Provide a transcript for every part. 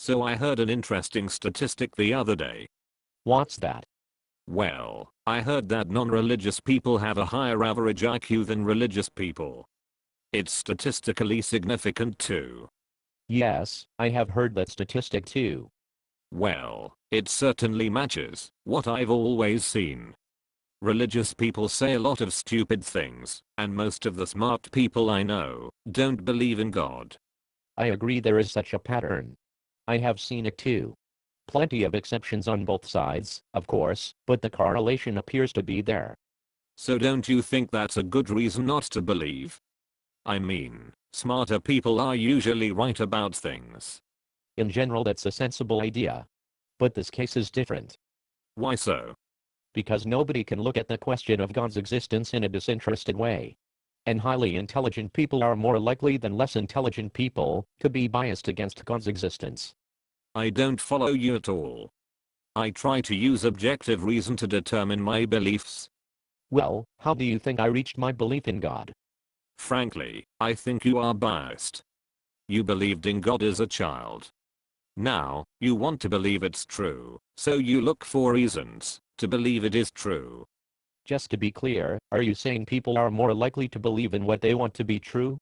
So I heard an interesting statistic the other day. What's that? Well, I heard that non-religious people have a higher average IQ than religious people. It's statistically significant too. Yes, I have heard that statistic too. Well, it certainly matches what I've always seen. Religious people say a lot of stupid things, and most of the smart people I know don't believe in God. I agree there is such a pattern. I have seen it too. Plenty of exceptions on both sides, of course, but the correlation appears to be there. So don't you think that's a good reason not to believe? I mean, smarter people are usually right about things. In general, that's a sensible idea. But this case is different. Why so? Because nobody can look at the question of God's existence in a disinterested way. And highly intelligent people are more likely than less intelligent people to be biased against God's existence. I don't follow you at all. I try to use objective reason to determine my beliefs. Well, how do you think I reached my belief in God? Frankly, I think you are biased. You believed in God as a child. Now, you want to believe it's true, so you look for reasons to believe it is true. Just to be clear, are you saying people are more likely to believe in what they want to be true?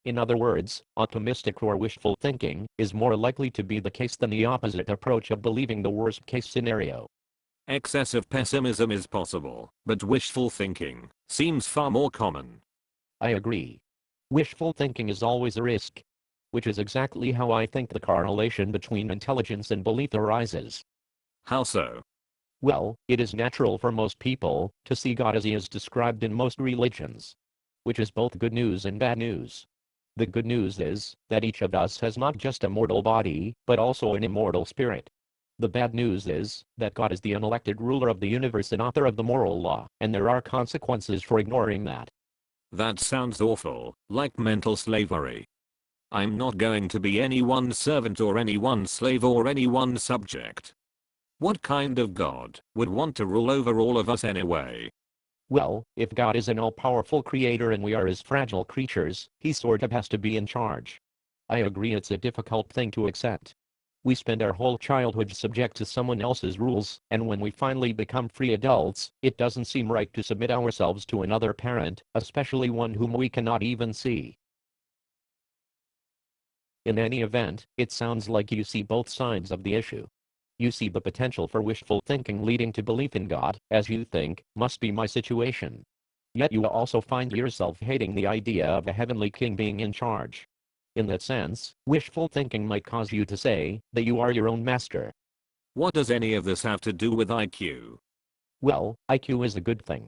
In other words, optimistic or wishful thinking is more likely to be the case than the opposite approach of believing the worst case scenario. Excessive pessimism is possible, but wishful thinking seems far more common. I agree. Wishful thinking is always a risk. Which is exactly how I think the correlation between intelligence and belief arises. How so? Well, it is natural for most people to see God as he is described in most religions. Which is both good news and bad news. The good news is that each of us has not just a mortal body, but also an immortal spirit. The bad news is that God is the unelected ruler of the universe and author of the moral law, and there are consequences for ignoring that. That sounds awful, like mental slavery. I'm not going to be anyone's servant or anyone's slave or anyone's subject. What kind of God would want to rule over all of us anyway? Well, if God is an all-powerful creator and we are his fragile creatures, he sort of has to be in charge. I agree it's a difficult thing to accept. We spend our whole childhood subject to someone else's rules, and when we finally become free adults, it doesn't seem right to submit ourselves to another parent, especially one whom we cannot even see. In any event, it sounds like you see both sides of the issue. You see the potential for wishful thinking leading to belief in God, as you think, must be my situation. Yet you also find yourself hating the idea of a heavenly king being in charge. In that sense, wishful thinking might cause you to say that you are your own master. What does any of this have to do with IQ? Well, IQ is a good thing.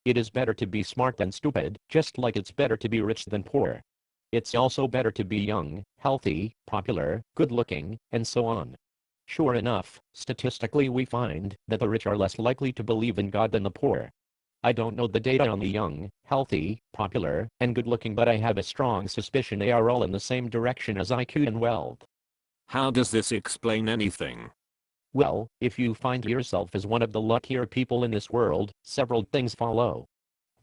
It is better to be smart than stupid, just like it's better to be rich than poor. It's also better to be young, healthy, popular, good-looking, and so on. Sure enough, statistically we find that the rich are less likely to believe in God than the poor. I don't know the data on the young, healthy, popular, and good-looking, but I have a strong suspicion they are all in the same direction as IQ and wealth. How does this explain anything? Well, if you find yourself as one of the luckier people in this world, several things follow.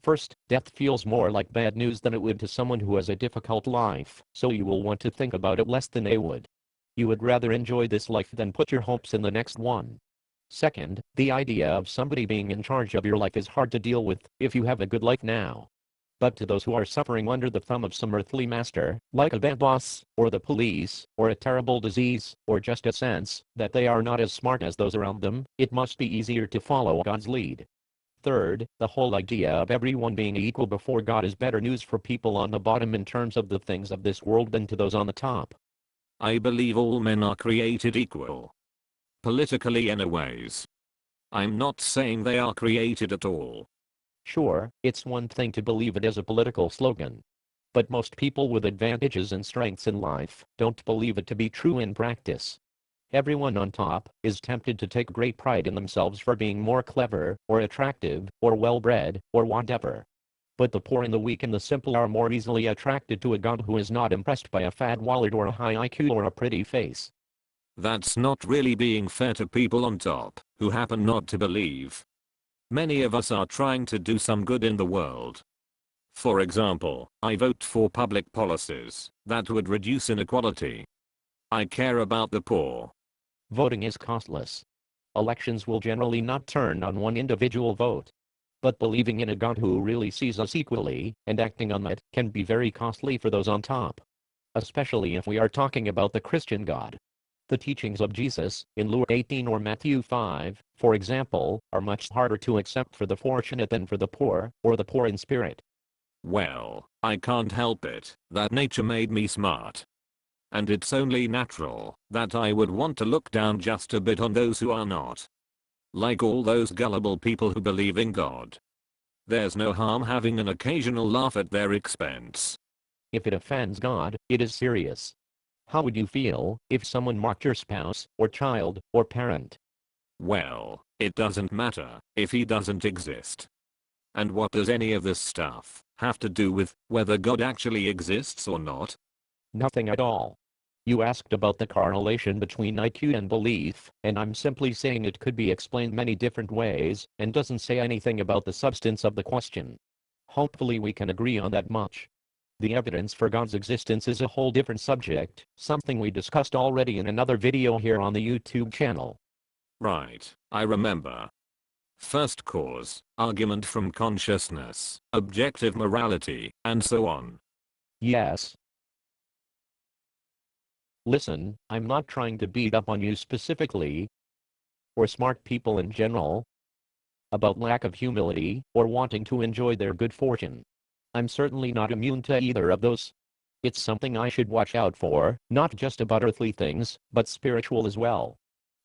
First, death feels more like bad news than it would to someone who has a difficult life, so you will want to think about it less than they would. You would rather enjoy this life than put your hopes in the next one. Second, the idea of somebody being in charge of your life is hard to deal with if you have a good life now. But to those who are suffering under the thumb of some earthly master, like a bad boss, or the police, or a terrible disease, or just a sense that they are not as smart as those around them, it must be easier to follow God's lead. Third, the whole idea of everyone being equal before God is better news for people on the bottom in terms of the things of this world than to those on the top. I believe all men are created equal. Politically anyways. I'm not saying they are created at all. Sure, it's one thing to believe it as a political slogan. But most people with advantages and strengths in life don't believe it to be true in practice. Everyone on top is tempted to take great pride in themselves for being more clever, or attractive, or well-bred, or whatever. But the poor and the weak and the simple are more easily attracted to a God who is not impressed by a fat wallet or a high IQ or a pretty face. That's not really being fair to people on top, who happen not to believe. Many of us are trying to do some good in the world. For example, I vote for public policies that would reduce inequality. I care about the poor. Voting is costless. Elections will generally not turn on one individual vote. But believing in a God who really sees us equally, and acting on that, can be very costly for those on top. Especially if we are talking about the Christian God. The teachings of Jesus, in Luke 18 or Matthew 5, for example, are much harder to accept for the fortunate than for the poor, or the poor in spirit. Well, I can't help it, that nature made me smart. And it's only natural that I would want to look down just a bit on those who are not. Like all those gullible people who believe in God. There's no harm having an occasional laugh at their expense. If it offends God, it is serious. How would you feel if someone mocked your spouse, or child, or parent? Well, it doesn't matter if he doesn't exist. And what does any of this stuff have to do with whether God actually exists or not? Nothing at all. You asked about the correlation between IQ and belief, and I'm simply saying it could be explained many different ways, and doesn't say anything about the substance of the question. Hopefully we can agree on that much. The evidence for God's existence is a whole different subject, something we discussed already in another video here on the YouTube channel. Right, I remember. First cause, argument from consciousness, objective morality, and so on. Yes. Listen, I'm not trying to beat up on you specifically, or smart people in general, about lack of humility, or wanting to enjoy their good fortune. I'm certainly not immune to either of those. It's something I should watch out for, not just about earthly things, but spiritual as well.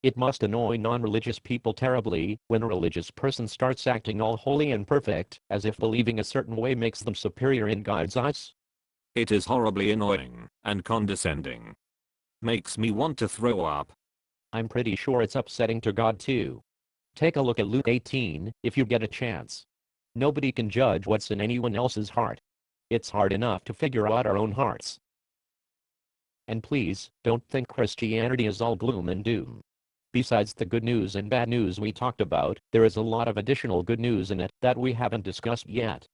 It must annoy non-religious people terribly when a religious person starts acting all holy and perfect, as if believing a certain way makes them superior in God's eyes. It is horribly annoying and condescending. Makes me want to throw up. I'm pretty sure it's upsetting to God too. Take a look at Luke 18, if you get a chance. Nobody can judge what's in anyone else's heart. It's hard enough to figure out our own hearts. And please, don't think Christianity is all gloom and doom. Besides the good news and bad news we talked about, there is a lot of additional good news in it that we haven't discussed yet.